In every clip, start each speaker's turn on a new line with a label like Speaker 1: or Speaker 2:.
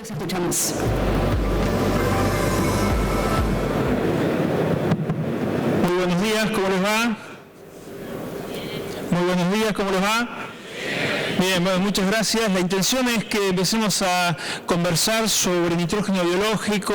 Speaker 1: Los escuchamos.
Speaker 2: Muy buenos días, ¿cómo les va? Muy buenos días, ¿cómo les va? Bien, bueno, muchas gracias. La intención es que empecemos a conversar sobre nitrógeno biológico,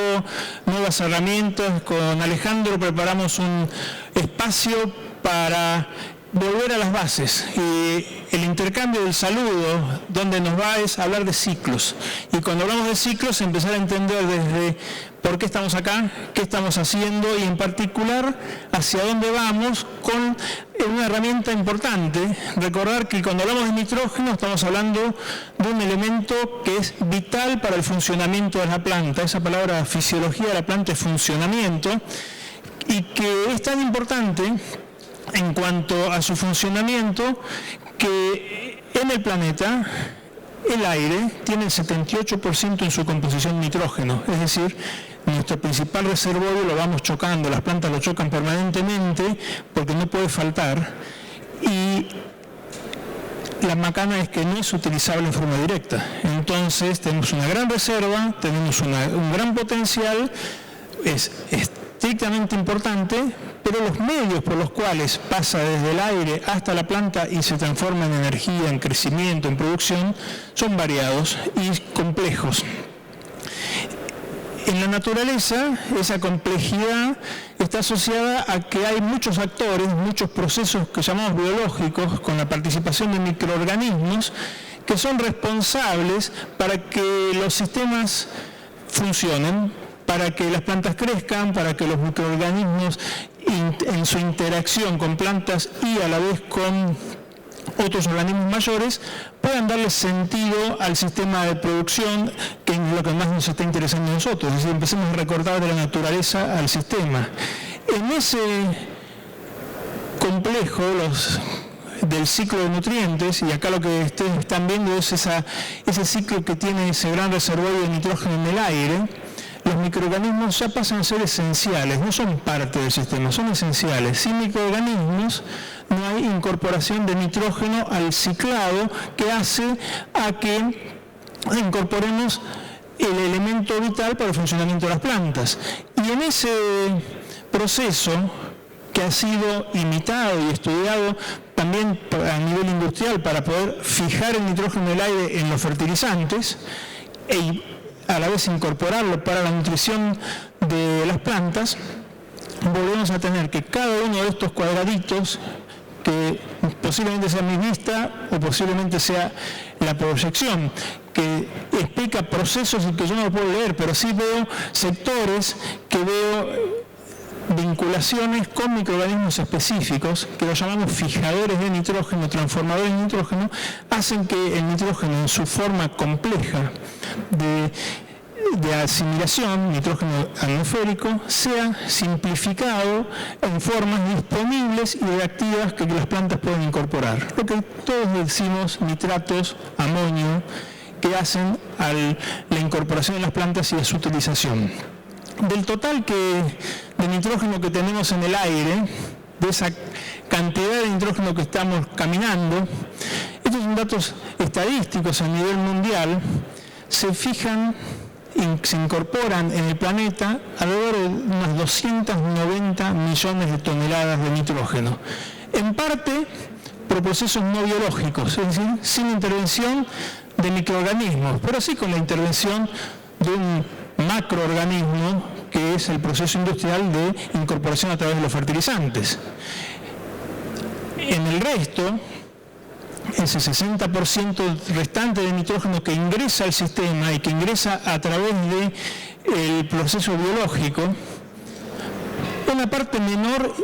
Speaker 2: nuevas herramientas. Con Alejandro preparamos un espacio para volver a las bases. Y el intercambio del saludo, donde nos va es hablar de ciclos. Y cuando hablamos de ciclos, empezar a entender desde por qué estamos acá, qué estamos haciendo y en particular hacia dónde vamos con una herramienta importante. Recordar que cuando hablamos de nitrógeno estamos hablando de un elemento que es vital para el funcionamiento de la planta. Esa palabra fisiología de la planta es funcionamiento, y que es tan importante en cuanto a su funcionamiento que en el planeta el aire tiene el 78% en su composición nitrógeno, es decir, nuestro principal reservorio lo vamos chocando, las plantas lo chocan permanentemente porque no puede faltar, y la macana es que no es utilizable en forma directa. Entonces tenemos una gran reserva, tenemos un gran potencial, es estrictamente importante, pero los medios por los cuales pasa desde el aire hasta la planta y se transforma en energía, en crecimiento, en producción, son variados y complejos. En la naturaleza, esa complejidad está asociada a que hay muchos actores, muchos procesos que llamamos biológicos, con la participación de microorganismos, que son responsables para que los sistemas funcionen, para que las plantas crezcan, para que los microorganismos en su interacción con plantas y a la vez con otros organismos mayores puedan darle sentido al sistema de producción, que es lo que más nos está interesando a nosotros. Es decir, empecemos a recortar de la naturaleza al sistema. En ese complejo del ciclo de nutrientes, y acá lo que ustedes están viendo es ese ciclo que tiene ese gran reservorio de nitrógeno en el aire, los microorganismos ya pasan a ser esenciales, no son parte del sistema, son esenciales. Sin microorganismos no hay incorporación de nitrógeno al ciclado que hace a que incorporemos el elemento vital para el funcionamiento de las plantas. Y en ese proceso, que ha sido imitado y estudiado también a nivel industrial para poder fijar el nitrógeno del aire en los fertilizantes e a la vez incorporarlo para la nutrición de las plantas, volvemos a tener que cada uno de estos cuadraditos, que posiblemente sea mi vista o posiblemente sea la proyección, que explica procesos que yo no lo puedo leer, pero sí veo sectores, que veo vinculaciones con microorganismos específicos, que los llamamos fijadores de nitrógeno, transformadores de nitrógeno, hacen que el nitrógeno en su forma compleja de asimilación, nitrógeno atmosférico, sea simplificado en formas disponibles y reactivas que las plantas pueden incorporar. Lo que todos decimos nitratos, amonio, que hacen a la incorporación de las plantas y a su utilización. Del total de nitrógeno que tenemos en el aire, de esa cantidad de nitrógeno que estamos caminando, estos son datos estadísticos a nivel mundial, se fijan y se incorporan en el planeta alrededor de unas 290 millones de toneladas de nitrógeno, en parte por procesos no biológicos, es decir, sin intervención de microorganismos, pero sí con la intervención de un macroorganismo, que es el proceso industrial de incorporación a través de los fertilizantes. En el resto, ese 60% restante de nitrógeno que ingresa al sistema y que ingresa a través del proceso biológico, una parte menor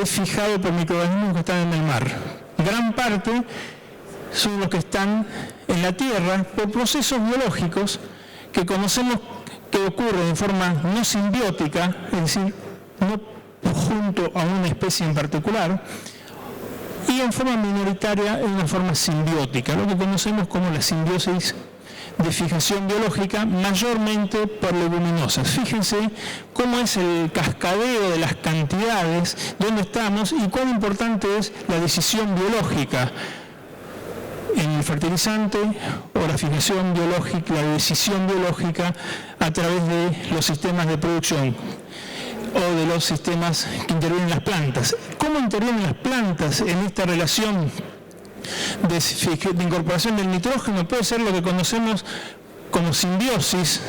Speaker 2: es fijado por microorganismos que están en el mar. Gran parte son los que están en la tierra por procesos biológicos que conocemos que ocurren en forma no simbiótica, es decir, no junto a una especie en particular, y en forma minoritaria en una forma simbiótica, lo que conocemos como la simbiosis de fijación biológica, mayormente por leguminosas. Fíjense cómo es el cascadeo de las cantidades, dónde estamos y cuán importante es la decisión biológica. en el fertilizante o la fijación biológica, la decisión biológica a través de los sistemas de producción o de los sistemas que intervienen en las plantas. ¿Cómo intervienen las plantas en esta relación de incorporación del nitrógeno? Puede ser lo que conocemos como simbiosis,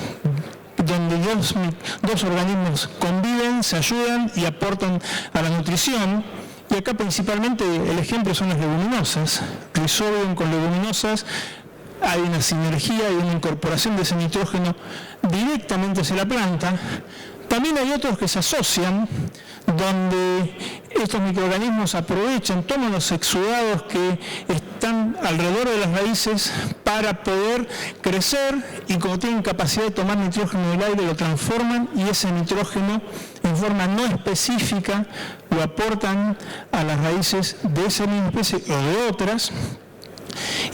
Speaker 2: donde dos organismos conviven, se ayudan y aportan a la nutrición. Y acá principalmente el ejemplo son las leguminosas. Rhizobium con leguminosas, hay una sinergia y una incorporación de ese nitrógeno directamente hacia la planta. También hay otros que se asocian, donde estos microorganismos aprovechan, toman los exudados que están alrededor de las raíces para poder crecer, y como tienen capacidad de tomar nitrógeno del aire, lo transforman y ese nitrógeno en forma no específica lo aportan a las raíces de esa misma especie o de otras.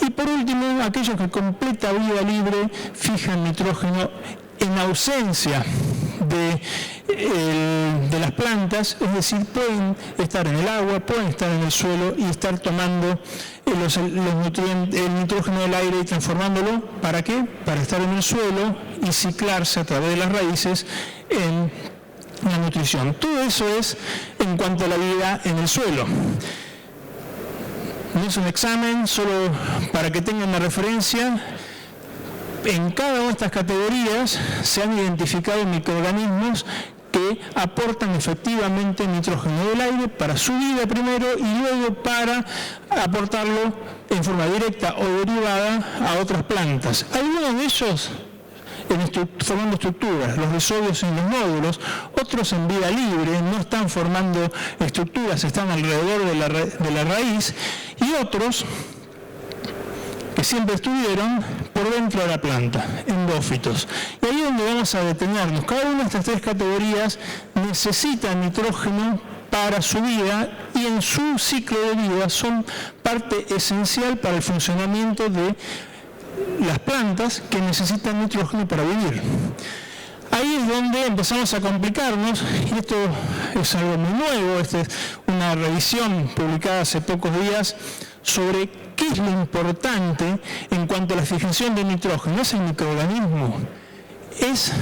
Speaker 2: Y por último, aquellos que completa vida libre fijan nitrógeno en ausencia de las plantas, es decir, pueden estar en el agua, pueden estar en el suelo y estar tomando los nutrientes, el nitrógeno del aire y transformándolo. ¿Para qué? Para estar en el suelo y ciclarse a través de las raíces en la nutrición. Todo eso es en cuanto a la vida en el suelo. No es un examen, solo para que tengan una referencia. En cada una de estas categorías se han identificado microorganismos que aportan efectivamente nitrógeno del aire para su vida primero y luego para aportarlo en forma directa o derivada a otras plantas. Algunos de ellos formando estructuras, los rhizobios en los nódulos, otros en vida libre, no están formando estructuras, están alrededor de la raíz, y otros que siempre estuvieron por dentro de la planta, endófitos. Y ahí es donde vamos a detenernos. Cada una de estas tres categorías necesita nitrógeno para su vida y en su ciclo de vida son parte esencial para el funcionamiento de las plantas que necesitan nitrógeno para vivir. Ahí es donde empezamos a complicarnos, y esto es algo muy nuevo. Esta es una revisión publicada hace pocos días sobre qué es lo importante en cuanto a la fijación de nitrógeno. Es el microorganismo, es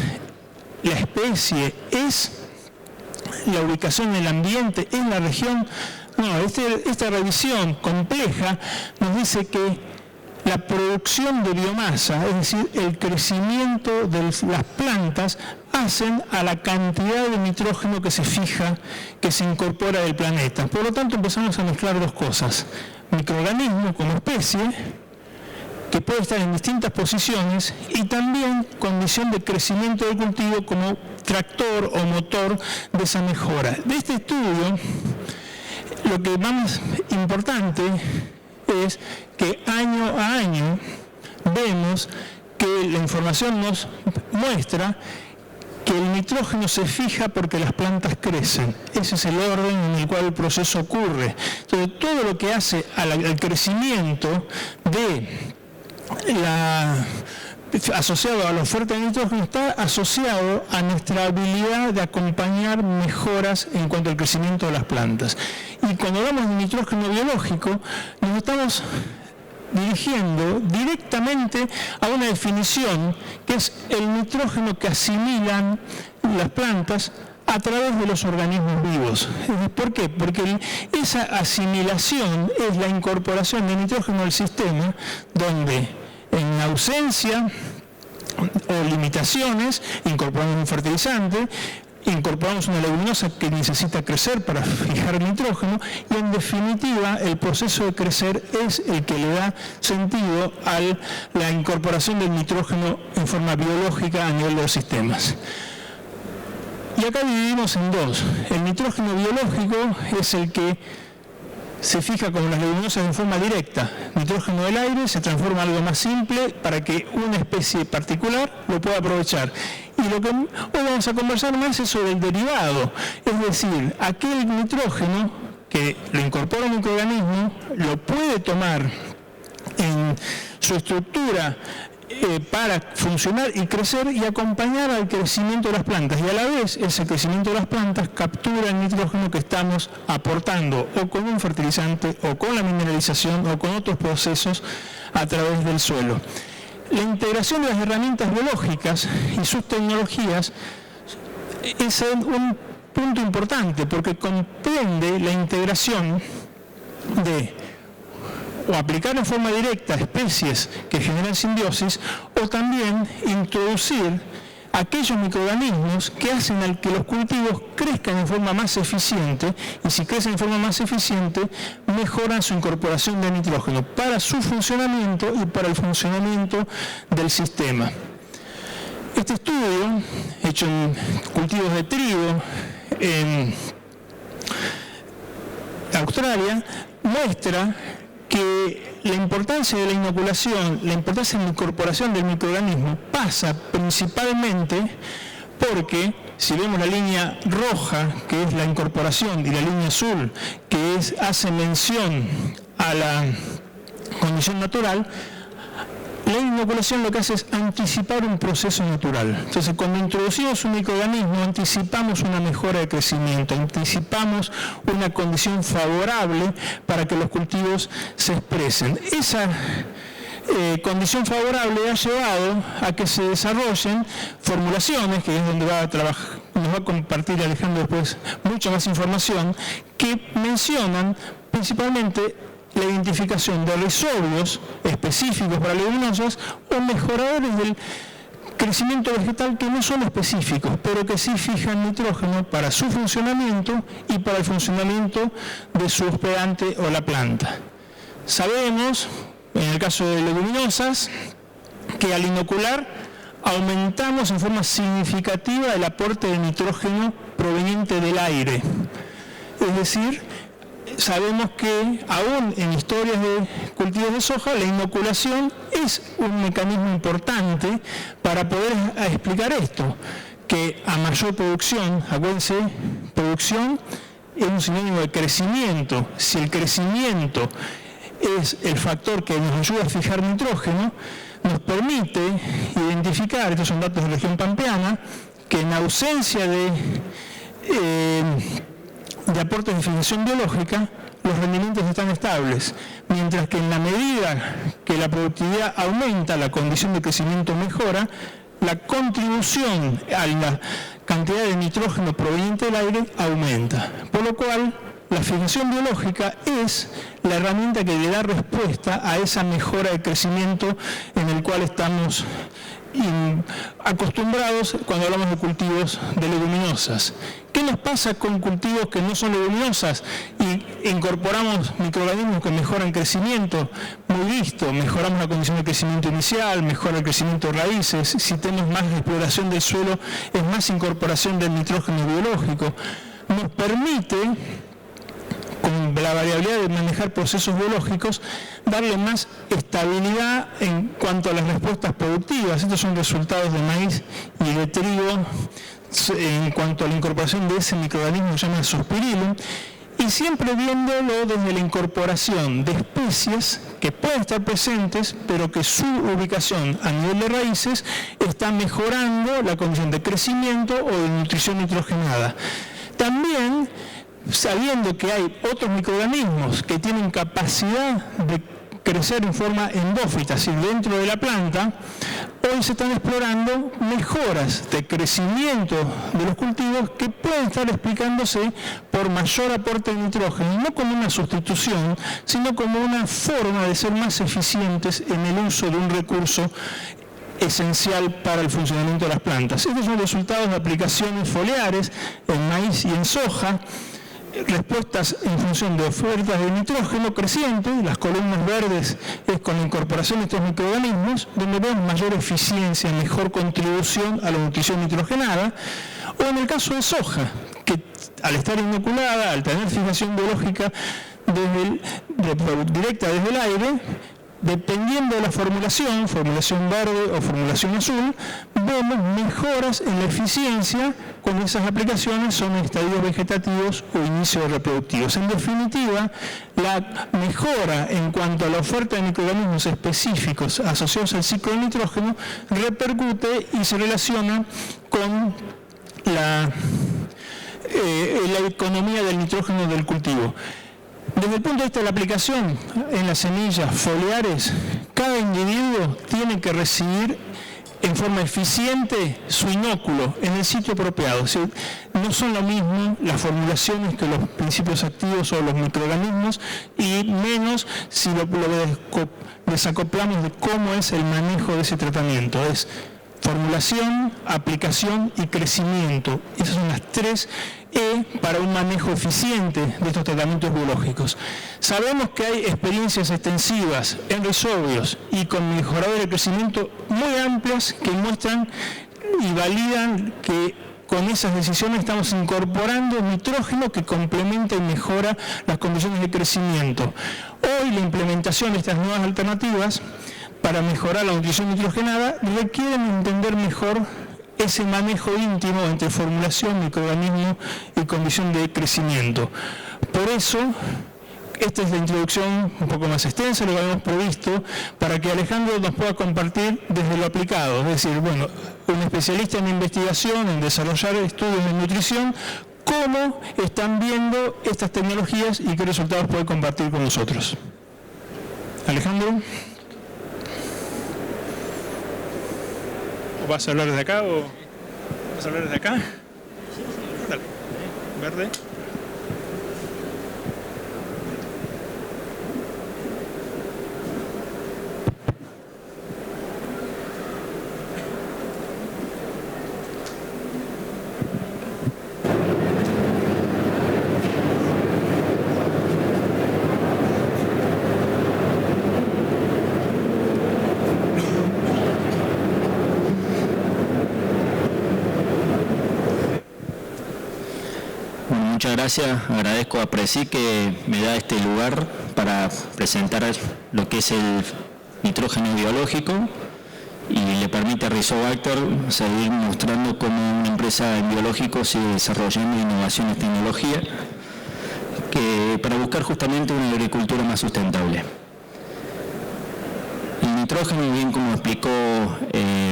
Speaker 2: la especie, es la ubicación en el ambiente, es la región. No, esta revisión compleja nos dice que la producción de biomasa, es decir, el crecimiento de las plantas, hacen a la cantidad de nitrógeno que se fija, que se incorpora del planeta. Por lo tanto, empezamos a mezclar dos cosas: microorganismo como especie, que puede estar en distintas posiciones, y también condición de crecimiento del cultivo como tractor o motor de esa mejora. De este estudio, lo que más importante es que año a año vemos que la información nos muestra que el nitrógeno se fija porque las plantas crecen. Ese es el orden en el cual el proceso ocurre. Entonces, todo lo que hace al crecimiento asociado a la oferta de nitrógeno está asociado a nuestra habilidad de acompañar mejoras en cuanto al crecimiento de las plantas. Y cuando hablamos de nitrógeno biológico, nos estamos dirigiendo directamente a una definición que es el nitrógeno que asimilan las plantas a través de los organismos vivos. ¿Por qué? Porque esa asimilación es la incorporación de nitrógeno al sistema, donde en ausencia o limitaciones incorporamos un fertilizante, incorporamos una leguminosa que necesita crecer para fijar el nitrógeno, y en definitiva el proceso de crecer es el que le da sentido a la incorporación del nitrógeno en forma biológica a nivel de los sistemas. Y acá dividimos en dos. El nitrógeno biológico es el que se fija con las leguminosas en forma directa. Nitrógeno del aire se transforma en algo más simple para que una especie particular lo pueda aprovechar. Y lo que hoy vamos a conversar más es sobre el derivado, es decir, aquel nitrógeno que lo incorpora un microorganismo, lo puede tomar en su estructura para funcionar y crecer y acompañar al crecimiento de las plantas, y a la vez ese crecimiento de las plantas captura el nitrógeno que estamos aportando o con un fertilizante o con la mineralización o con otros procesos a través del suelo. La integración de las herramientas biológicas y sus tecnologías es un punto importante porque comprende la integración de o aplicar en forma directa especies que generan simbiosis o también introducir aquellos microorganismos que hacen al que los cultivos crezcan en forma más eficiente, y si crecen en forma más eficiente, mejoran su incorporación de nitrógeno para su funcionamiento y para el funcionamiento del sistema. Este estudio, hecho en cultivos de trigo en Australia, muestra que la importancia de la inoculación, la importancia de la incorporación del microorganismo pasa principalmente porque, si vemos la línea roja, que es la incorporación, y la línea azul, que hace mención a la condición natural, la inoculación lo que hace es anticipar un proceso natural. Entonces, cuando introducimos un microorganismo, anticipamos una mejora de crecimiento, anticipamos una condición favorable para que los cultivos se expresen. Esa condición favorable ha llevado a que se desarrollen formulaciones, que es donde nos va a compartir Alejandro después mucha más información, que mencionan principalmente la identificación de rhizobios específicos para leguminosas o mejoradores del crecimiento vegetal que no son específicos, pero que sí fijan nitrógeno para su funcionamiento y para el funcionamiento de su hospedante o la planta. Sabemos, en el caso de leguminosas, que al inocular aumentamos en forma significativa el aporte de nitrógeno proveniente del aire. Es decir, sabemos que aún en historias de cultivos de soja, la inoculación es un mecanismo importante para poder explicar esto, que a mayor producción, acuérdense, producción es un sinónimo de crecimiento. Si el crecimiento es el factor que nos ayuda a fijar nitrógeno, nos permite identificar, estos son datos de la región pampeana, que en ausencia de aportes de fijación biológica, los rendimientos están estables, mientras que en la medida que la productividad aumenta, la condición de crecimiento mejora, la contribución a la cantidad de nitrógeno proveniente del aire aumenta. Por lo cual, la fijación biológica es la herramienta que le da respuesta a esa mejora de crecimiento en el cual estamos acostumbrados cuando hablamos de cultivos de leguminosas. ¿Qué nos pasa con cultivos que no son leguminosas y incorporamos microorganismos que mejoran crecimiento? Muy visto, mejoramos la condición de crecimiento inicial, mejora el crecimiento de raíces, si tenemos más exploración del suelo, es más incorporación del nitrógeno biológico. Nos permite, con la variabilidad de manejar procesos biológicos, darle más estabilidad en cuanto a las respuestas productivas. Estos son resultados de maíz y de trigo en cuanto a la incorporación de ese microorganismo que se llama Zoospirillum, y siempre viéndolo desde la incorporación de especies que pueden estar presentes, pero que su ubicación a nivel de raíces está mejorando la condición de crecimiento o de nutrición nitrogenada. También sabiendo que hay otros microorganismos que tienen capacidad de crecer en forma endófita, es decir, dentro de la planta, hoy se están explorando mejoras de crecimiento de los cultivos que pueden estar explicándose por mayor aporte de nitrógeno, no como una sustitución, sino como una forma de ser más eficientes en el uso de un recurso esencial para el funcionamiento de las plantas. Estos son resultados de aplicaciones foliares en maíz y en soja, respuestas en función de ofertas de nitrógeno creciente. Las columnas verdes es con la incorporación de estos microorganismos, donde vemos mayor eficiencia, mejor contribución a la nutrición nitrogenada, o en el caso de soja, que al estar inoculada, al tener fijación biológica directa desde el aire, dependiendo de la formulación verde o formulación azul, vemos mejoras en la eficiencia con esas aplicaciones, son estadios vegetativos o inicios reproductivos. En definitiva, la mejora en cuanto a la oferta de microorganismos específicos asociados al ciclo de nitrógeno repercute y se relaciona con la economía del nitrógeno del cultivo. Desde el punto de vista de la aplicación en las semillas foliares, cada individuo tiene que recibir en forma eficiente su inóculo en el sitio apropiado. Es decir, no son lo mismo las formulaciones que los principios activos o los microorganismos, y menos si lo desacoplamos de cómo es el manejo de ese tratamiento. Es formulación, aplicación y crecimiento. Esas son las 3 E para un manejo eficiente de estos tratamientos biológicos. Sabemos que hay experiencias extensivas en rizobios y con mejoradores de crecimiento muy amplias que muestran y validan que con esas decisiones estamos incorporando nitrógeno que complementa y mejora las condiciones de crecimiento. Hoy la implementación de estas nuevas alternativas para mejorar la nutrición nitrogenada requieren entender mejor ese manejo íntimo entre formulación, microorganismo y condición de crecimiento. Por eso, esta es la introducción un poco más extensa, lo que habíamos previsto, para que Alejandro nos pueda compartir desde lo aplicado. Es decir, bueno, un especialista en investigación, en desarrollar estudios de nutrición, cómo están viendo estas tecnologías y qué resultados puede compartir con nosotros. Alejandro. ¿O vas a hablar desde acá o vas a hablar desde acá? Dale. Verde.
Speaker 1: Muchas gracias, agradezco a Presi que me da este lugar para presentar lo que es el nitrógeno biológico y le permite a Rizobacter seguir mostrando cómo una empresa en biológico sigue desarrollando innovaciones en tecnología para buscar justamente una agricultura más sustentable. El nitrógeno, bien como explicó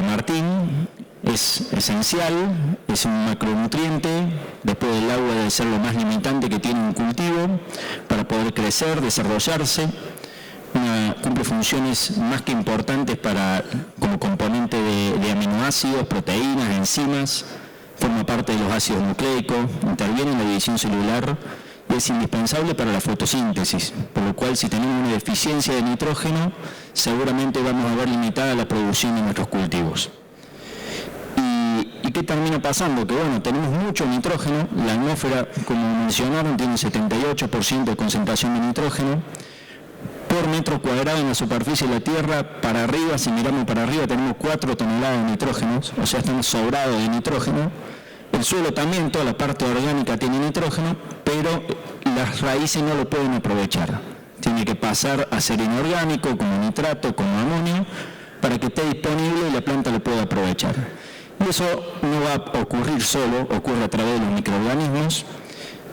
Speaker 1: Martín, es esencial, es un macronutriente, después del agua debe ser lo más limitante que tiene un cultivo para poder crecer, desarrollarse. Cumple funciones más que importantes como componente de aminoácidos, proteínas, enzimas, forma parte de los ácidos nucleicos, interviene en la división celular y es indispensable para la fotosíntesis, por lo cual si tenemos una deficiencia de nitrógeno, seguramente vamos a ver limitada la producción de nuestros cultivos. ¿Y qué termina pasando? Que bueno, tenemos mucho nitrógeno, la atmósfera, como mencionaron, tiene un 78% de concentración de nitrógeno por metro cuadrado en la superficie de la Tierra. Para arriba, si miramos para arriba, tenemos 4 toneladas de nitrógeno, o sea, estamos sobrados de nitrógeno. El suelo también, toda la parte orgánica tiene nitrógeno, pero las raíces no lo pueden aprovechar. Tiene que pasar a ser inorgánico, como nitrato, como amonio, para que esté disponible y la planta lo pueda aprovechar. Y eso no va a ocurrir solo, ocurre a través de los microorganismos,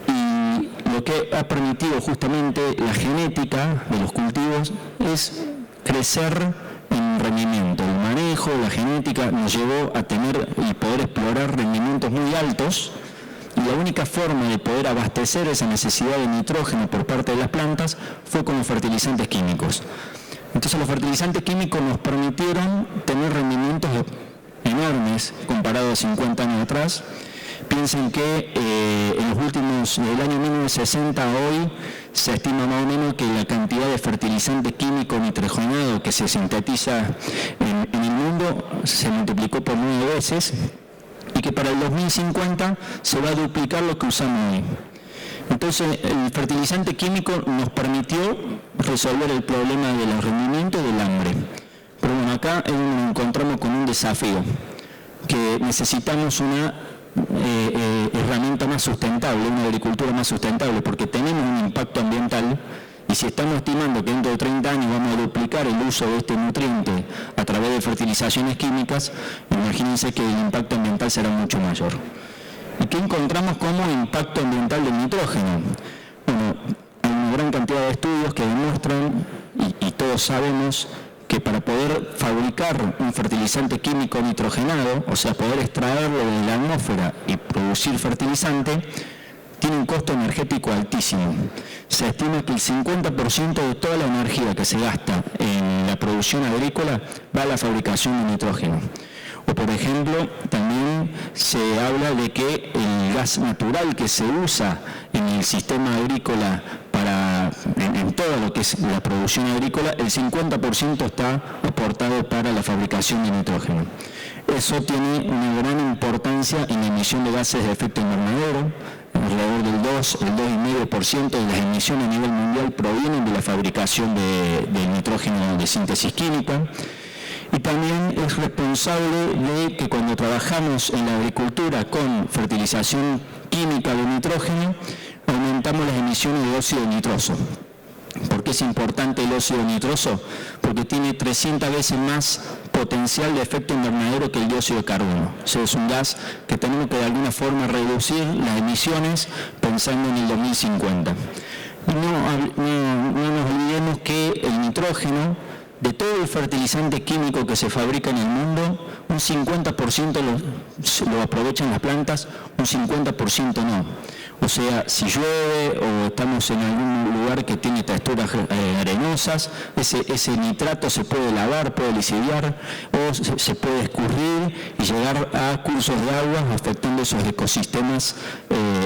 Speaker 1: y lo que ha permitido justamente la genética de los cultivos es crecer en rendimiento. El manejo, la genética nos llevó a tener y poder explorar rendimientos muy altos, y la única forma de poder abastecer esa necesidad de nitrógeno por parte de las plantas fue con los fertilizantes químicos. Entonces los fertilizantes químicos nos permitieron tener rendimientos enormes comparados a 50 años atrás. Piensen que en los últimos, del año 1960 a hoy, se estima más o menos que la cantidad de fertilizante químico nitrogenado que se sintetiza en el mundo se multiplicó por 9 veces, y que para el 2050 se va a duplicar lo que usamos hoy. Entonces, el fertilizante químico nos permitió resolver el problema de los rendimientos y del hambre. Pero bueno, acá nos encontramos con un desafío, que necesitamos una herramienta más sustentable, una agricultura más sustentable, porque tenemos un impacto ambiental, y si estamos estimando que dentro de 30 años vamos a duplicar el uso de este nutriente a través de fertilizaciones químicas, imagínense que el impacto ambiental será mucho mayor. ¿Y qué encontramos como impacto ambiental del nitrógeno? Bueno, hay una gran cantidad de estudios que demuestran, y todos sabemos, que para poder fabricar un fertilizante químico nitrogenado, o sea, poder extraerlo de la atmósfera y producir fertilizante, tiene un costo energético altísimo. Se estima que el 50% de toda la energía que se gasta en la producción agrícola va a la fabricación de nitrógeno. O por ejemplo, también se habla de que el gas natural que se usa en el sistema agrícola en todo lo que es la producción agrícola, el 50% está aportado para la fabricación de nitrógeno. Eso tiene una gran importancia en la emisión de gases de efecto invernadero. Alrededor del 2,5% de las emisiones a nivel mundial provienen de la fabricación de nitrógeno de síntesis química. Y también es responsable de que cuando trabajamos en la agricultura con fertilización química de nitrógeno, aumentamos las emisiones de óxido nitroso. ¿Por qué es importante el óxido nitroso? Porque tiene 300 veces más potencial de efecto invernadero que el dióxido de carbono. O sea, es un gas que tenemos que de alguna forma reducir las emisiones pensando en el 2050. No nos olvidemos que el nitrógeno, de todo el fertilizante químico que se fabrica en el mundo, un 50% lo aprovechan las plantas, un 50% no. O sea, si llueve o estamos en algún lugar que tiene texturas arenosas, ese nitrato se puede lavar, puede lisiviar o se puede escurrir y llegar a cursos de agua afectando esos ecosistemas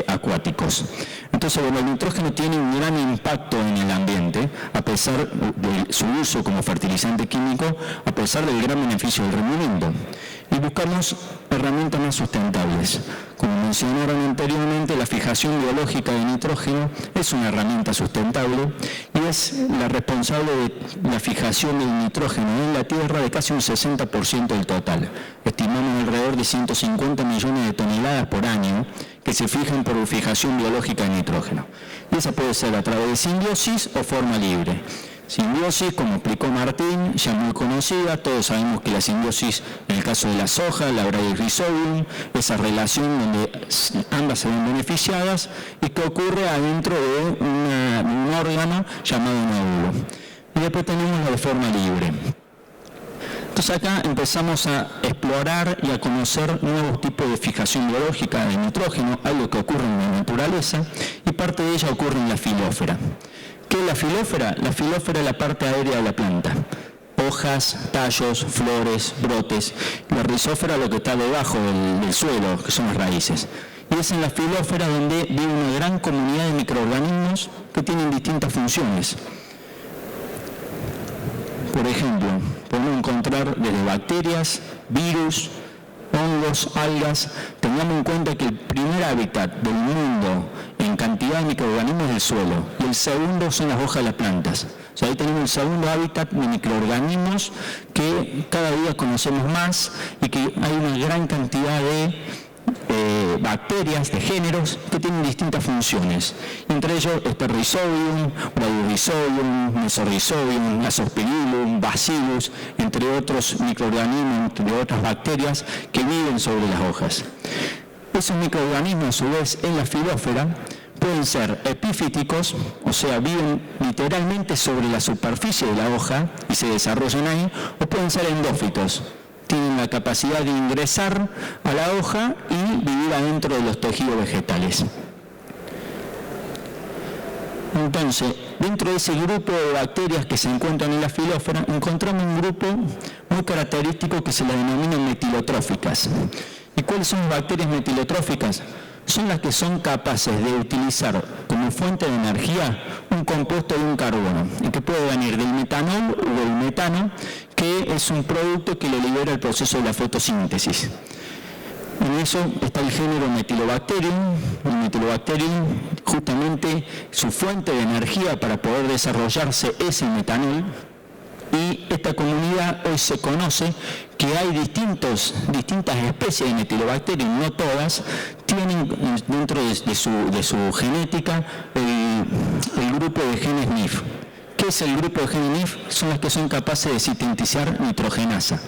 Speaker 1: acuáticos. Entonces, bueno, el nitrógeno tiene un gran impacto en el ambiente, a pesar de su uso como fertilizante químico, a pesar del gran beneficio del rendimiento. Y buscamos herramientas más sustentables. Como mencionaron anteriormente, la fijación biológica de nitrógeno es una herramienta sustentable y es la responsable de la fijación del nitrógeno en la Tierra de casi un 60% del total. Estimamos alrededor de 150 millones de toneladas por año que se fijan por fijación biológica de nitrógeno. Y esa puede ser a través de simbiosis o forma libre. Simbiosis, como explicó Martín, ya muy conocida, todos sabemos que la simbiosis, en el caso de la soja, la Bradyrhizobia, esa relación donde ambas se ven beneficiadas y que ocurre adentro de un órgano llamado nódulo. Y después tenemos la de forma libre. Entonces acá empezamos a explorar y a conocer nuevos tipos de fijación biológica de nitrógeno, algo que ocurre en la naturaleza, y parte de ella ocurre en la filósfera. ¿Qué es la filósfera? La filósfera es la parte aérea de la planta. Hojas, tallos, flores, brotes. La rizósfera lo que está debajo del suelo, que son las raíces. Y es en la filósfera donde vive una gran comunidad de microorganismos que tienen distintas funciones. Por ejemplo, podemos encontrar desde bacterias, virus, hongos, algas. Tengamos en cuenta que el primer hábitat del mundo en cantidad de microorganismos es el suelo y el segundo son las hojas de las plantas. O sea, ahí tenemos el segundo hábitat de microorganismos que cada día conocemos más y que hay una gran cantidad de bacterias, de géneros que tienen distintas funciones. Entre ellos está Rhizobium, Bradyrhizobium, Mesorhizobium, Azospirillum, Bacillus, entre otros microorganismos, entre otras bacterias que viven sobre las hojas. Esos microorganismos, a su vez, en la filósfera, pueden ser epífiticos, o sea, viven literalmente sobre la superficie de la hoja y se desarrollan ahí, o pueden ser endófitos. Tienen la capacidad de ingresar a la hoja y vivir adentro de los tejidos vegetales. Entonces, dentro de ese grupo de bacterias que se encuentran en la filósfera, encontramos un grupo muy característico que se le denomina metilotróficas. ¿Y cuáles son las bacterias metilotróficas? Son las que son capaces de utilizar como fuente de energía un compuesto de un carbono, y que puede venir del metanol o del metano, que es un producto que lo libera el proceso de la fotosíntesis. En eso está el género Metylobacterium. El Metylobacterium, justamente su fuente de energía para poder desarrollarse es el metanol. Y esta comunidad hoy se conoce que hay distintas especies de Metylobacterium, no todas, tienen dentro de su genética el grupo de genes NIF. ¿Qué es el grupo de genes NIF? Son las que son capaces de sintetizar nitrogenasa.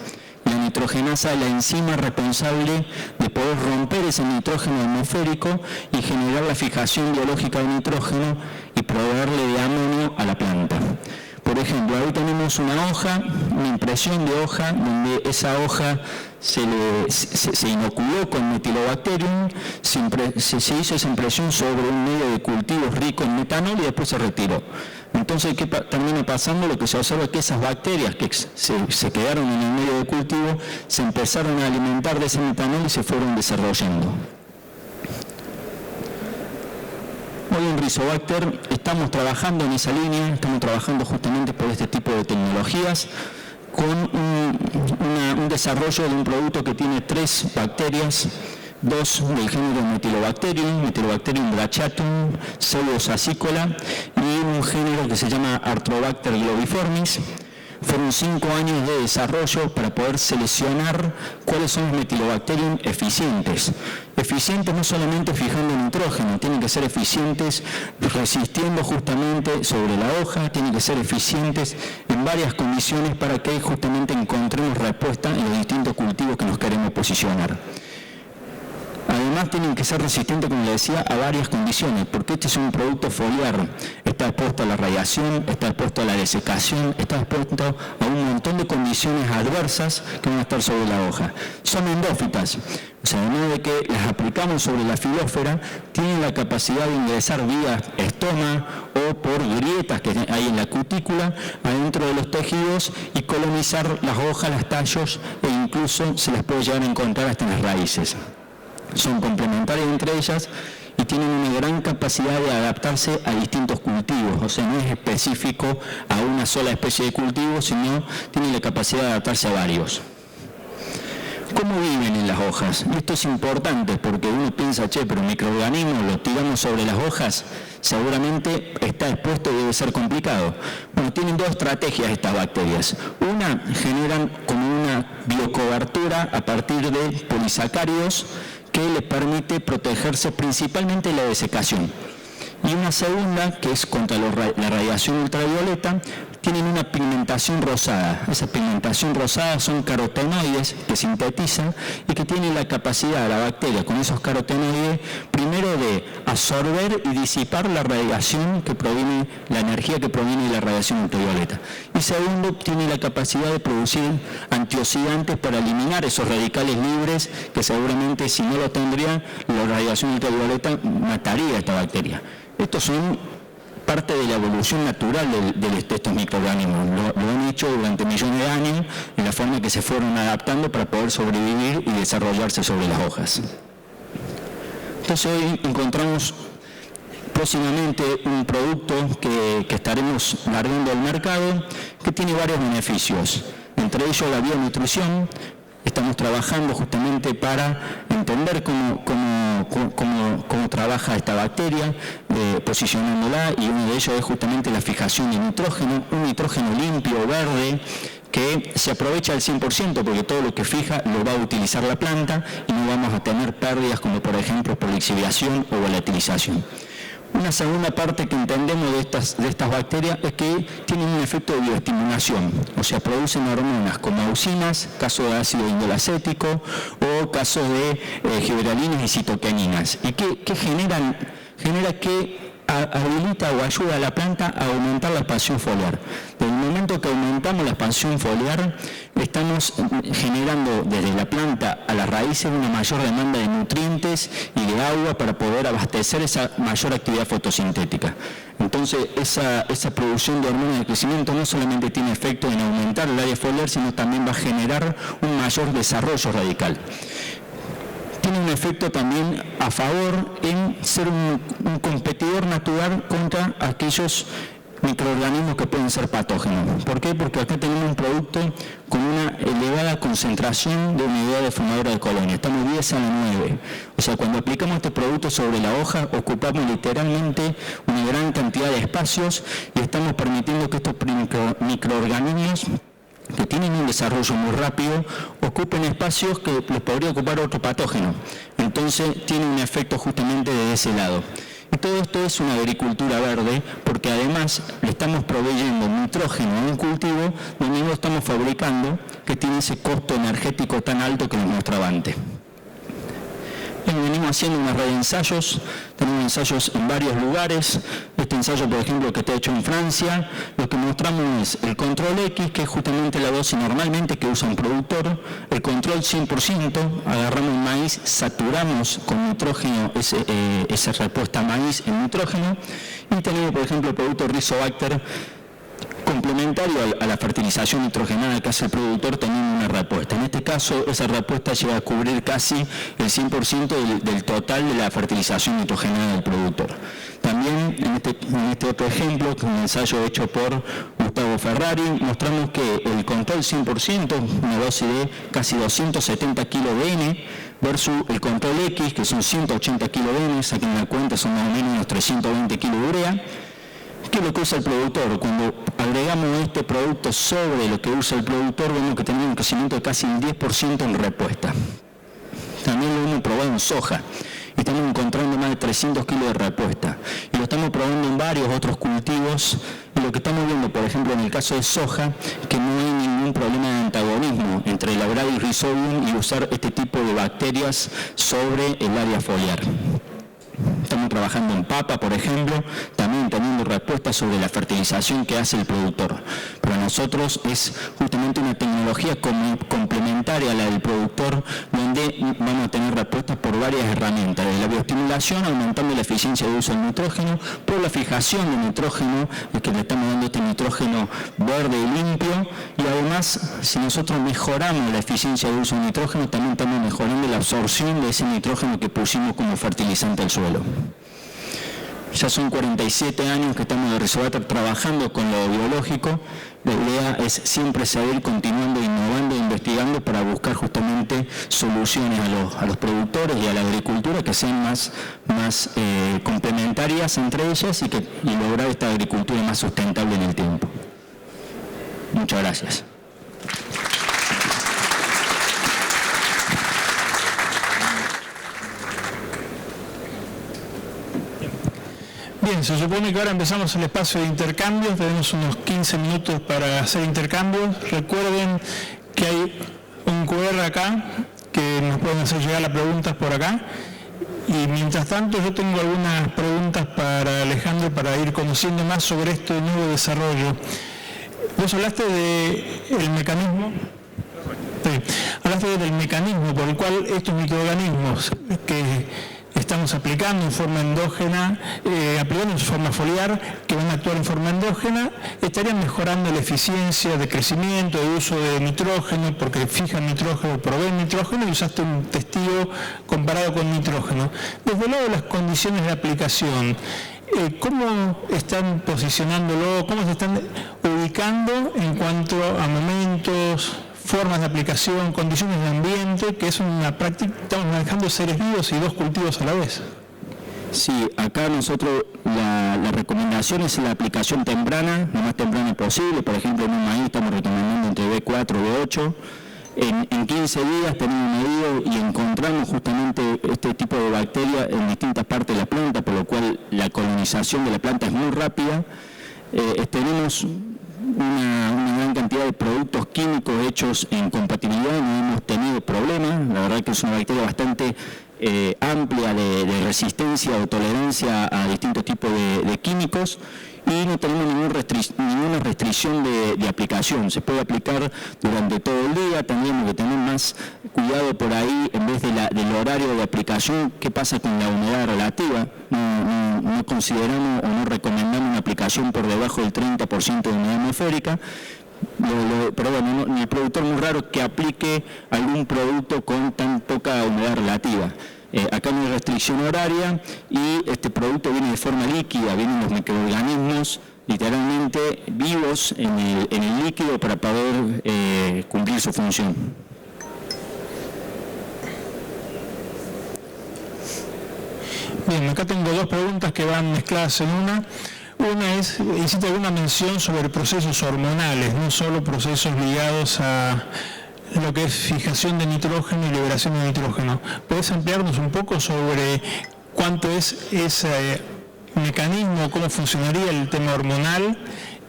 Speaker 1: La nitrogenasa es la enzima responsable de poder romper ese nitrógeno atmosférico y generar la fijación biológica de nitrógeno y proveerle de amonio a la planta. Por ejemplo, ahí tenemos una hoja, una impresión de hoja, donde esa hoja se inoculó con metilobacterium, se hizo esa impresión sobre un medio de cultivo rico en metanol y después se retiró. Entonces, ¿qué termina pasando? Lo que se observa es que esas bacterias que se quedaron en el medio de cultivo se empezaron a alimentar de ese metanol y se fueron desarrollando. Hoy en Rizobacter estamos trabajando en esa línea, estamos trabajando justamente por este tipo de tecnologías, con un desarrollo de un producto que tiene 3 bacterias, 2 del género Metilobacterium brachiatum, Pseudomonas acícola, y un género que se llama Arthrobacter globiformis. Fueron 5 años de desarrollo para poder seleccionar cuáles son los metilobacterium eficientes. Eficientes no solamente fijando nitrógeno, tienen que ser eficientes resistiendo justamente sobre la hoja, tienen que ser eficientes en varias condiciones para que justamente encontremos respuesta en los distintos cultivos que nos queremos posicionar. Además tienen que ser resistentes, como le decía, a varias condiciones, porque este es un producto foliar, está expuesto a la radiación, está expuesto a la desecación, está expuesto a un montón de condiciones adversas que van a estar sobre la hoja. Son endófitas, o sea, de modo de que las aplicamos sobre la filósfera, tienen la capacidad de ingresar vía estoma o por grietas que hay en la cutícula adentro de los tejidos y colonizar las hojas, los tallos e incluso se las puede llegar a encontrar hasta en las raíces. Son complementarias entre ellas y tienen una gran capacidad de adaptarse a distintos cultivos, o sea, no es específico a una sola especie de cultivo, sino tiene la capacidad de adaptarse a varios. ¿Cómo viven en las hojas? Esto es importante porque uno piensa, pero microorganismos los tiramos sobre las hojas, seguramente está expuesto y debe ser complicado. Bueno, tienen 2 estrategias estas bacterias. Una, generan como una biocobertura a partir de polisacáridos que les permite protegerse principalmente de la desecación. Y una segunda, que es contra la radiación ultravioleta, tienen una pigmentación rosada. Esa pigmentación rosada son carotenoides que sintetizan y que tienen la capacidad, la bacteria, con esos carotenoides, primero de absorber y disipar la radiación que proviene, la energía que proviene de la radiación ultravioleta. Y segundo, tiene la capacidad de producir antioxidantes para eliminar esos radicales libres que seguramente si no lo tendría, la radiación ultravioleta mataría a esta bacteria. Estos son parte de la evolución natural de estos microorganismos. Lo han hecho durante millones de años en la forma que se fueron adaptando para poder sobrevivir y desarrollarse sobre las hojas. Entonces hoy encontramos próximamente un producto que estaremos largando al mercado que tiene varios beneficios, entre ellos la bionutrición. Estamos trabajando justamente para entender cómo trabaja esta bacteria, posicionándola, y uno de ellos es justamente la fijación de nitrógeno, un nitrógeno limpio, verde, que se aprovecha al 100% porque todo lo que fija lo va a utilizar la planta y no vamos a tener pérdidas como por ejemplo por lixiviación o volatilización. Una segunda parte que entendemos de estas bacterias es que tienen un efecto de bioestimulación, o sea, producen hormonas como auxinas, caso de ácido indolacético, o casos de giberalinas y citokininas. ¿Y qué generan? Genera que habilita o ayuda a la planta a aumentar la expansión foliar. Desde el momento que aumentamos la expansión foliar, estamos generando desde la planta a las raíces una mayor demanda de nutrientes y de agua para poder abastecer esa mayor actividad fotosintética. Entonces, esa producción de hormonas de crecimiento no solamente tiene efecto en aumentar el área foliar, sino también va a generar un mayor desarrollo radical. Tiene un efecto también a favor en ser un competidor natural contra aquellos microorganismos que pueden ser patógenos. ¿Por qué? Porque acá tenemos un producto con una elevada concentración de unidades formadoras de colonia. Estamos 10 a la 9. O sea, cuando aplicamos este producto sobre la hoja, ocupamos literalmente una gran cantidad de espacios y estamos permitiendo que estos microorganismos que tienen un desarrollo muy rápido, ocupen espacios que les podría ocupar otro patógeno. Entonces tiene un efecto justamente de ese lado. Y todo esto es una agricultura verde, porque además le estamos proveyendo nitrógeno a un cultivo donde no lo estamos fabricando, que tiene ese costo energético tan alto que nos mostraba antes. El venimos haciendo una red de ensayos, tenemos ensayos en varios lugares. Este ensayo, por ejemplo, que está hecho en Francia, lo que mostramos es el control X, que es justamente la dosis normalmente que usa un productor, el control 100%, agarramos el maíz, saturamos con nitrógeno esa respuesta a maíz en nitrógeno, y tenemos, por ejemplo, el producto Rizobacter complementario a la fertilización nitrogenada que hace el productor, teniendo una respuesta. En este caso, esa respuesta llega a cubrir casi el 100% del total de la fertilización nitrogenada del productor. También en este otro ejemplo, un ensayo hecho por Gustavo Ferrari, mostramos que el control 100%, una dosis de casi 270 kg de N, versus el control X, que son 180 kg de N, saquen la cuenta, son más o menos unos 320 kg de urea. ¿Qué es lo que usa el productor? Cuando agregamos este producto sobre lo que usa el productor, vemos que tenemos un crecimiento de casi el 10% en respuesta. También lo hemos probado en soja y estamos encontrando más de 300 kilos de respuesta. Y lo estamos probando en varios otros cultivos. Y lo que estamos viendo, por ejemplo, en el caso de soja, que no hay ningún problema de antagonismo entre el Abrades Rhizobium y usar este tipo de bacterias sobre el área foliar. Estamos trabajando en papa, por ejemplo, también teniendo respuestas sobre la fertilización que hace el productor. Para nosotros es justamente una tecnología complementaria a la del productor, donde vamos a tener respuestas por varias herramientas, desde la bioestimulación, aumentando la eficiencia de uso del nitrógeno, por la fijación de nitrógeno, es que le estamos dando este nitrógeno verde y limpio, y además, si nosotros mejoramos la eficiencia de uso del nitrógeno, también estamos mejorando la absorción de ese nitrógeno que pusimos como fertilizante al suelo. Ya son 47 años que estamos de Rizobacter trabajando con lo biológico. La idea es siempre seguir continuando, innovando e investigando para buscar justamente soluciones a los productores y a la agricultura que sean más complementarias entre ellas y lograr esta agricultura más sustentable en el tiempo. Muchas gracias.
Speaker 2: Bien, se supone que ahora empezamos el espacio de intercambios, tenemos unos 15 minutos para hacer intercambios. Recuerden que hay un QR acá, que nos pueden hacer llegar las preguntas por acá. Y mientras tanto yo tengo algunas preguntas para Alejandro para ir conociendo más sobre este nuevo desarrollo. Vos hablaste del mecanismo. Sí, hablaste del mecanismo por el cual estos microorganismos que estamos aplicando en forma endógena, aplicando en forma foliar, que van a actuar en forma endógena, estarían mejorando la eficiencia de crecimiento, de uso de nitrógeno, porque fijan nitrógeno, proveen nitrógeno y usaste un testigo comparado con nitrógeno. Desde luego las condiciones de aplicación, ¿cómo están posicionándolo? ¿Cómo se están ubicando en cuanto a momentos, formas de aplicación, condiciones de ambiente, que es una práctica, estamos manejando seres vivos y dos cultivos a la vez?
Speaker 1: Sí, acá nosotros la recomendación es la aplicación temprana, lo más temprana posible. Por ejemplo, en un maíz estamos recomendando entre B4 y B8. En 15 días tenemos medido y encontramos justamente este tipo de bacterias en distintas partes de la planta, por lo cual la colonización de la planta es muy rápida. Tenemos una gran cantidad de productos químicos hechos en compatibilidad, no hemos tenido problemas. La verdad que es una bacteria bastante amplia de resistencia o tolerancia a distintos tipos de químicos, y no tenemos ninguna restricción de aplicación. Se puede aplicar durante todo el día. Tendríamos que tener más cuidado por ahí, en vez del horario de aplicación, qué pasa con la humedad relativa. No consideramos o no recomendamos una aplicación por debajo del 30% de humedad atmosférica. Pero bueno, el productor muy raro que aplique algún producto con tan poca humedad relativa. Acá no hay restricción horaria y este producto viene de forma líquida, vienen los microorganismos literalmente vivos en el líquido para poder cumplir su función.
Speaker 2: Bien, acá tengo dos preguntas que van mezcladas en una. Una es, hiciste alguna mención sobre procesos hormonales, no solo procesos ligados a lo que es fijación de nitrógeno y liberación de nitrógeno. ¿Puedes ampliarnos un poco sobre cuánto es ese mecanismo, cómo funcionaría el tema hormonal?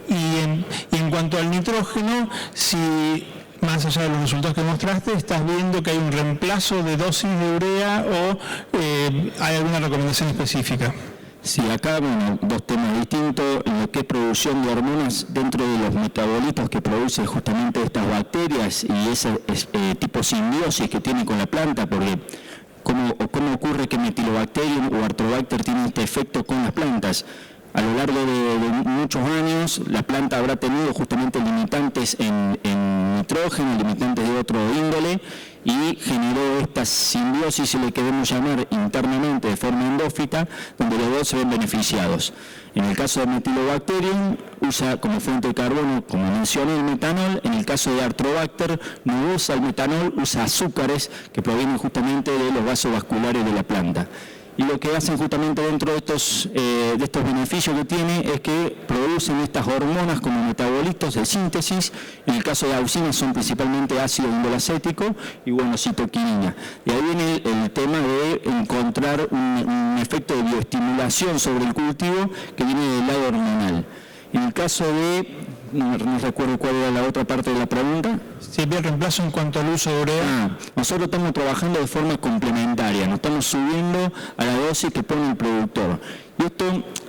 Speaker 2: Y en cuanto al nitrógeno, si más allá de los resultados que mostraste, estás viendo que hay un reemplazo de dosis de urea o hay alguna recomendación específica.
Speaker 1: Sí, acá, bueno, dos temas distintos. En lo que es producción de hormonas dentro de los metabolitos que producen justamente estas bacterias y ese tipo de simbiosis que tiene con la planta, porque ¿cómo ocurre que Metilobacterium o Arthrobacter tiene este efecto con las plantas? A lo largo de muchos años, la planta habrá tenido justamente limitantes en nitrógeno, limitantes de otro índole, y generó esta simbiosis, si le queremos llamar internamente de forma endófita, donde los dos se ven beneficiados. En el caso de Metilobacterium, usa como fuente de carbono, como mencioné, el metanol. En el caso de Arthrobacter, no usa el metanol, usa azúcares que provienen justamente de los vasos vasculares de la planta. Y lo que hacen justamente dentro de estos beneficios que tiene es que producen estas hormonas como metabolitos de síntesis. En el caso de auxina son principalmente ácido indolacético y bueno, citoquinina. Y ahí viene el tema de encontrar un efecto de bioestimulación sobre el cultivo que viene del lado hormonal. En el caso de, no recuerdo cuál era la otra parte de la pregunta.
Speaker 2: Si había reemplazo en cuanto al uso de urea.
Speaker 1: Nosotros estamos trabajando de forma complementaria, no estamos subiendo a la dosis que pone el productor. Y esto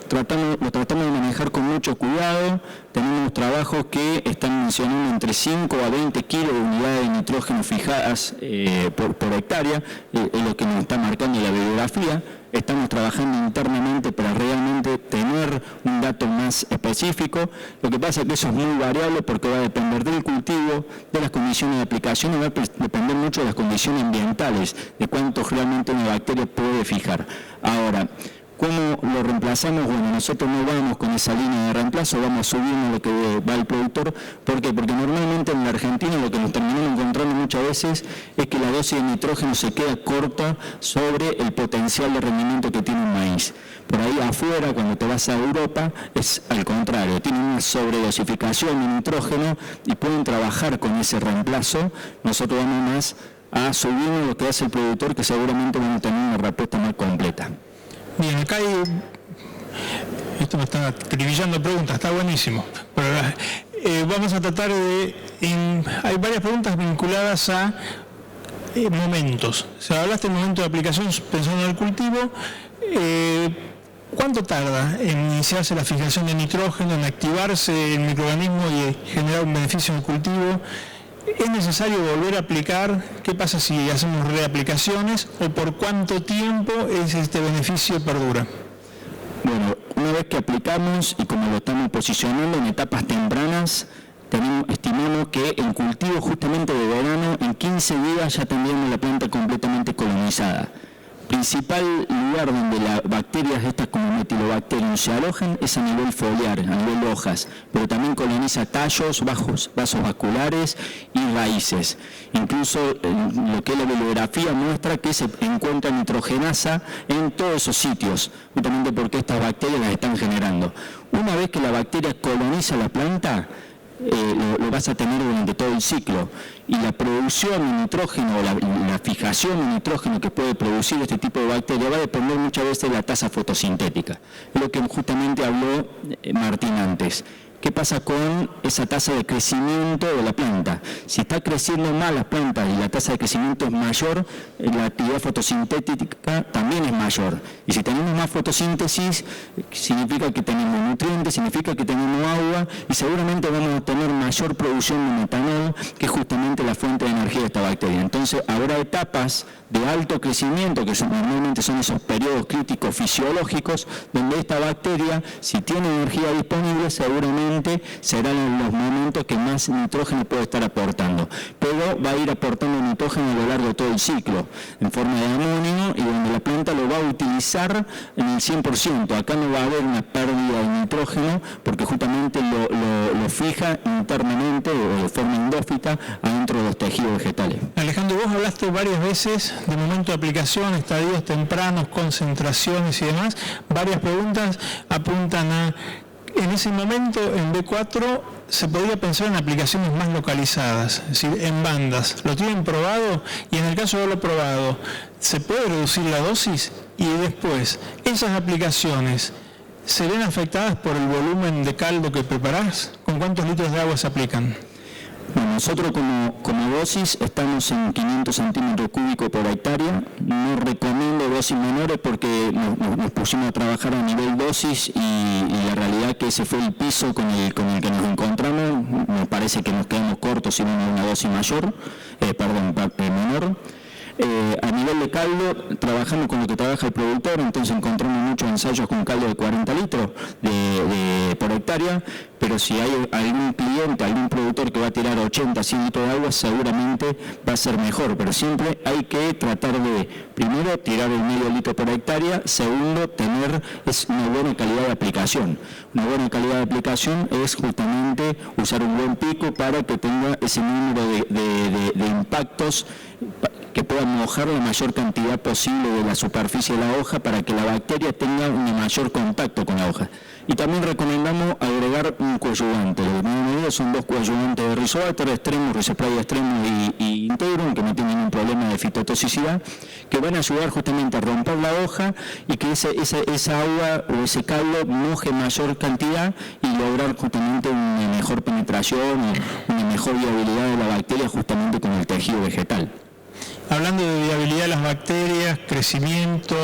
Speaker 1: lo tratamos de manejar con mucho cuidado. Tenemos trabajos que están mencionando entre 5 a 20 kilos de unidades de nitrógeno fijadas por hectárea, es lo que nos está marcando la bibliografía. Estamos trabajando internamente para realmente tener un dato más específico. Lo que pasa es que eso es muy variable porque va a depender del cultivo, de las condiciones de aplicación y va a depender mucho de las condiciones ambientales, de cuánto realmente una bacteria puede fijar. Ahora, ¿cómo lo reemplazamos? Bueno, nosotros no vamos con esa línea de reemplazo, vamos subiendo lo que va el productor. ¿Por qué? Porque normalmente en la Argentina lo que nos terminamos encontrando muchas veces es que la dosis de nitrógeno se queda corta sobre el potencial de rendimiento que tiene un maíz. Por ahí afuera, cuando te vas a Europa, es al contrario, tienen una sobredosificación de nitrógeno y pueden trabajar con ese reemplazo. Nosotros vamos más a subir lo que hace el productor, que seguramente van a tener una respuesta más completa.
Speaker 2: Bien, acá esto me está acribillando preguntas, está buenísimo. Pero, vamos a tratar hay varias preguntas vinculadas a momentos. O sea, hablaste del momento de aplicación pensando en el cultivo. ¿Cuánto tarda en iniciarse la fijación de nitrógeno, en activarse el microorganismo y generar un beneficio en el cultivo? ¿Es necesario volver a aplicar? ¿Qué pasa si hacemos reaplicaciones? ¿O por cuánto tiempo este beneficio perdura?
Speaker 1: Bueno, una vez que aplicamos y como lo estamos posicionando en etapas tempranas, estimamos que el cultivo justamente de verano, en 15 días ya tendríamos la planta completamente colonizada. Principal lugar donde las bacterias estas como Metilobacterium se alojan es a nivel foliar, a nivel de hojas, pero también coloniza tallos, vasos vasculares y raíces. Incluso lo que es la bibliografía muestra que se encuentra nitrogenasa en todos esos sitios, justamente porque estas bacterias las están generando. Una vez que la bacteria coloniza la planta, lo vas a tener durante todo el ciclo, y la producción de nitrógeno o la fijación de nitrógeno que puede producir este tipo de bacteria va a depender muchas veces de la tasa fotosintética. Es lo que justamente habló Martín antes. ¿Qué pasa con esa tasa de crecimiento de la planta? Si está creciendo mal las plantas y la tasa de crecimiento es mayor, la actividad fotosintética también es mayor. Y si tenemos más fotosíntesis, significa que tenemos nutrientes, significa que tenemos agua y seguramente vamos a tener mayor producción de metanol, que es justamente la fuente de energía de esta bacteria. Entonces, habrá etapas de alto crecimiento, que normalmente son esos periodos críticos fisiológicos, donde esta bacteria, si tiene energía disponible, seguramente serán los momentos que más nitrógeno puede estar aportando. Pero va a ir aportando nitrógeno a lo largo de todo el ciclo, en forma de amonio, y donde la planta lo va a utilizar en el 100%. Acá no va a haber una pérdida de nitrógeno, porque justamente lo fija internamente o de forma endófita adentro de los tejidos vegetales.
Speaker 2: Alejandro, vos hablaste varias veces de momento de aplicación, estadios tempranos, concentraciones y demás. Varias preguntas apuntan a, en ese momento en B4 se podría pensar en aplicaciones más localizadas, es decir, en bandas. ¿Lo tienen probado? Y en el caso de haberlo probado, ¿se puede reducir la dosis? Y después, ¿esas aplicaciones se ven afectadas por el volumen de caldo que preparás? ¿Con cuántos litros de agua se aplican?
Speaker 1: Bueno, nosotros como dosis estamos en 500 centímetros cúbicos por hectárea. No recomiendo dosis menores porque nos pusimos a trabajar a nivel dosis y la realidad que ese fue el piso con el que nos encontramos. Me parece que nos quedamos cortos si vamos a una dosis menor. A nivel de caldo, trabajamos con lo que trabaja el productor, entonces encontramos muchos ensayos con caldo de 40 litros por hectárea, pero si hay algún cliente, algún productor que va a tirar 80, 100 litros de agua, seguramente va a ser mejor, pero siempre hay que tratar de, primero, tirar el medio litro por hectárea, segundo, tener una buena calidad de aplicación. Una buena calidad de aplicación es justamente usar un buen pico para que tenga ese número de impactos que puedan mojar la mayor cantidad posible de la superficie de la hoja para que la bacteria tenga un mayor contacto con la hoja. Y también recomendamos agregar un coadyuvante. Lo que tenemos son 2 coadyuvantes de Rizobacter, Extremo, Rizopray Extremo y Integrum, que no tienen ningún problema de fitotoxicidad, que van a ayudar justamente a romper la hoja y que esa agua o ese caldo moje mayor cantidad y lograr justamente una mejor penetración y una mejor viabilidad de la bacteria justamente con el tejido vegetal.
Speaker 2: Hablando de viabilidad de las bacterias, crecimiento,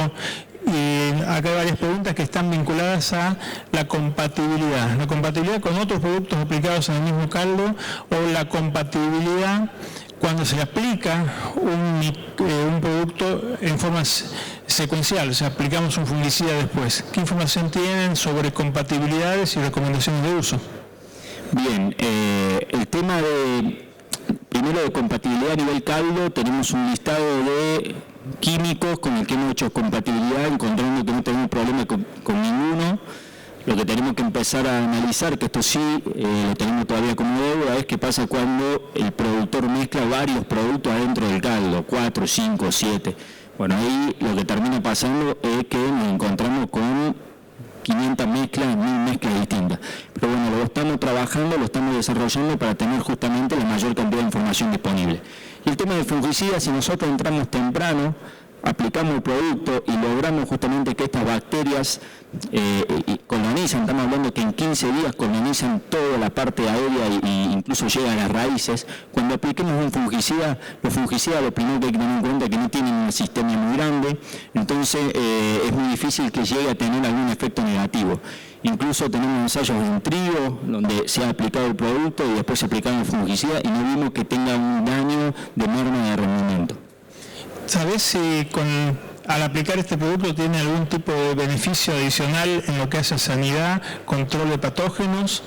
Speaker 2: acá hay varias preguntas que están vinculadas a la compatibilidad con otros productos aplicados en el mismo caldo o la compatibilidad cuando se aplica un producto en forma secuencial, o sea, aplicamos un fungicida después. ¿Qué información tienen sobre compatibilidades y recomendaciones de uso?
Speaker 1: Bien, el tema primero de compatibilidad a nivel caldo, tenemos un listado de químicos con el que hemos hecho compatibilidad, encontrando que no tenemos problema con ninguno. Lo que tenemos que empezar a analizar, que esto sí lo tenemos todavía como deuda, es qué pasa cuando el productor mezcla varios productos adentro del caldo, 4, 5, 7. Bueno, ahí lo que termina pasando es que nos encontramos con 500 mezclas, 1000 mezclas distintas. Pero bueno, lo estamos trabajando, lo estamos desarrollando para tener justamente la mayor cantidad de información disponible. Y el tema del fungicida, si nosotros entramos temprano, aplicamos el producto y logramos justamente que estas bacterias colonizan, estamos hablando que en 15 días colonizan toda la parte aérea e incluso llegan a las raíces. Cuando apliquemos un fungicida, los fungicidas lo primero que hay que tener en cuenta es que no tienen una sistemia muy grande, entonces es muy difícil que llegue a tener algún efecto negativo. Incluso tenemos ensayos en trigo donde se ha aplicado el producto y después se aplicaba el fungicida y no vimos que tenga un daño de merma de rendimiento.
Speaker 2: ¿Sabés si al aplicar este producto tiene algún tipo de beneficio adicional en lo que hace a sanidad, control de patógenos?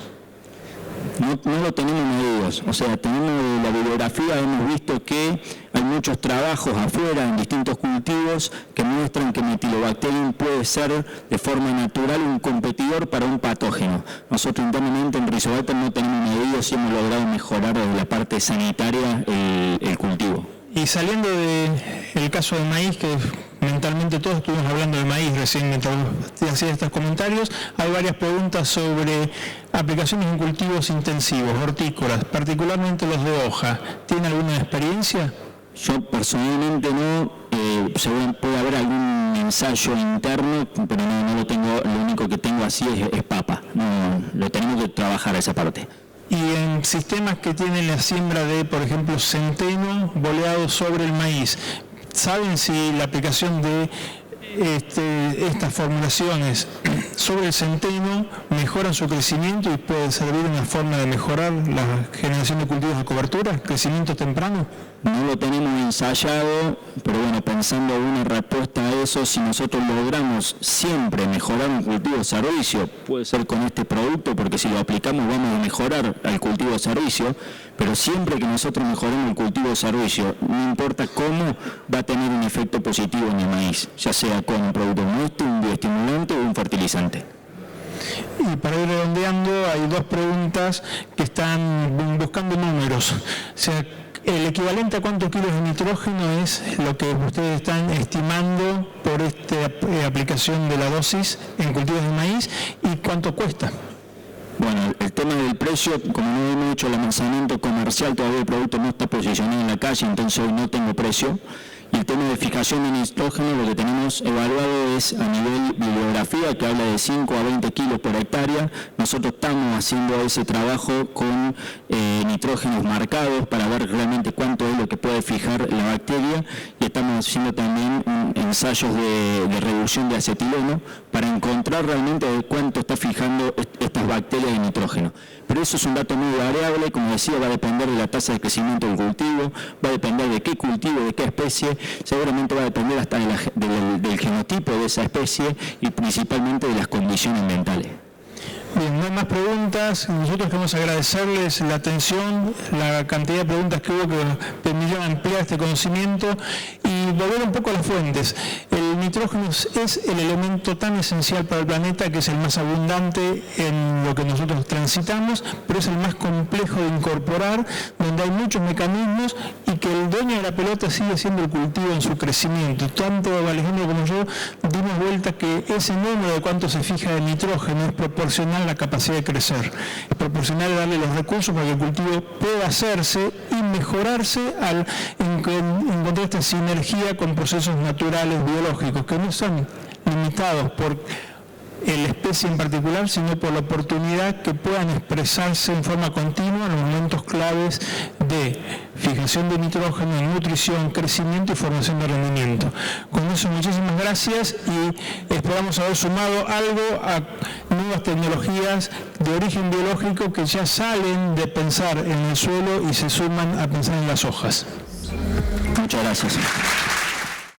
Speaker 1: No lo tenemos medidos, o sea, tenemos la bibliografía, hemos visto que hay muchos trabajos afuera en distintos cultivos que muestran que Metylobacterium puede ser de forma natural un competidor para un patógeno. Nosotros internamente en Rizobacter no tenemos medidos y hemos logrado mejorar desde la parte sanitaria el cultivo.
Speaker 2: Y saliendo del caso del maíz, que mentalmente todos estuvimos hablando de maíz recién mientras hacía estos comentarios, hay varias preguntas sobre aplicaciones en cultivos intensivos, hortícolas, particularmente los de hoja. ¿Tiene alguna experiencia?
Speaker 1: Yo personalmente no, seguramente puede haber algún ensayo interno, pero no lo tengo, lo único que tengo así es papa, no, lo tenemos que trabajar esa parte.
Speaker 2: Y en sistemas que tienen la siembra de, por ejemplo, centeno boleado sobre el maíz, ¿saben si la aplicación de estas formulaciones sobre el centeno mejoran su crecimiento y puede servir una forma de mejorar la generación de cultivos de cobertura, crecimiento temprano?
Speaker 1: No lo tenemos ensayado, pero bueno, pensando una respuesta a eso, si nosotros logramos siempre mejorar un cultivo de servicio, puede ser con este producto, porque si lo aplicamos vamos a mejorar el cultivo de servicio, pero siempre que nosotros mejoremos el cultivo de servicio, no importa cómo, va a tener un efecto positivo en el maíz, ya sea con un producto nuestro, un bioestimulante o un fertilizante.
Speaker 2: Y para ir redondeando, hay dos preguntas que están buscando números. O sea, ¿el equivalente a cuántos kilos de nitrógeno es lo que ustedes están estimando por esta aplicación de la dosis en cultivos de maíz y cuánto cuesta?
Speaker 1: Bueno, el tema del precio, como no hemos hecho el lanzamiento comercial, todavía el producto no está posicionado en la calle, entonces hoy no tengo precio. El tema de fijación de nitrógeno, lo que tenemos evaluado es a nivel bibliografía, que habla de 5 a 20 kilos por hectárea. Nosotros estamos haciendo ese trabajo con nitrógenos marcados para ver realmente cuánto es lo que puede fijar la bacteria, y estamos haciendo también ensayos de reducción de acetileno para encontrar realmente cuánto está fijando estas bacterias de nitrógeno. Pero eso es un dato muy variable, como decía, va a depender de la tasa de crecimiento del cultivo, va a depender de qué cultivo, de qué especie, seguramente va a depender hasta del genotipo de esa especie y principalmente de las condiciones ambientales.
Speaker 2: Bien, no hay más preguntas. Nosotros queremos agradecerles la atención, la cantidad de preguntas que hubo que permitieron ampliar este conocimiento y volver un poco a las fuentes. El nitrógeno es el elemento tan esencial para el planeta, que es el más abundante en lo que nosotros transitamos, pero es el más complejo de incorporar, donde hay muchos mecanismos y que el dueño de la pelota sigue siendo el cultivo en su crecimiento. Tanto Alejandro como yo dimos vuelta que ese número de cuánto se fija de nitrógeno es proporcional a la capacidad de crecer, es proporcional a darle los recursos para que el cultivo pueda hacerse y mejorarse al encontrar esta sinergia con procesos naturales biológicos que no son limitados por la especie en particular, sino por la oportunidad que puedan expresarse en forma continua en los momentos claves de fijación de nitrógeno, nutrición, crecimiento y formación de rendimiento. Con eso, muchísimas gracias y esperamos haber sumado algo a nuevas tecnologías de origen biológico que ya salen de pensar en el suelo y se suman a pensar en las hojas.
Speaker 1: Muchas gracias.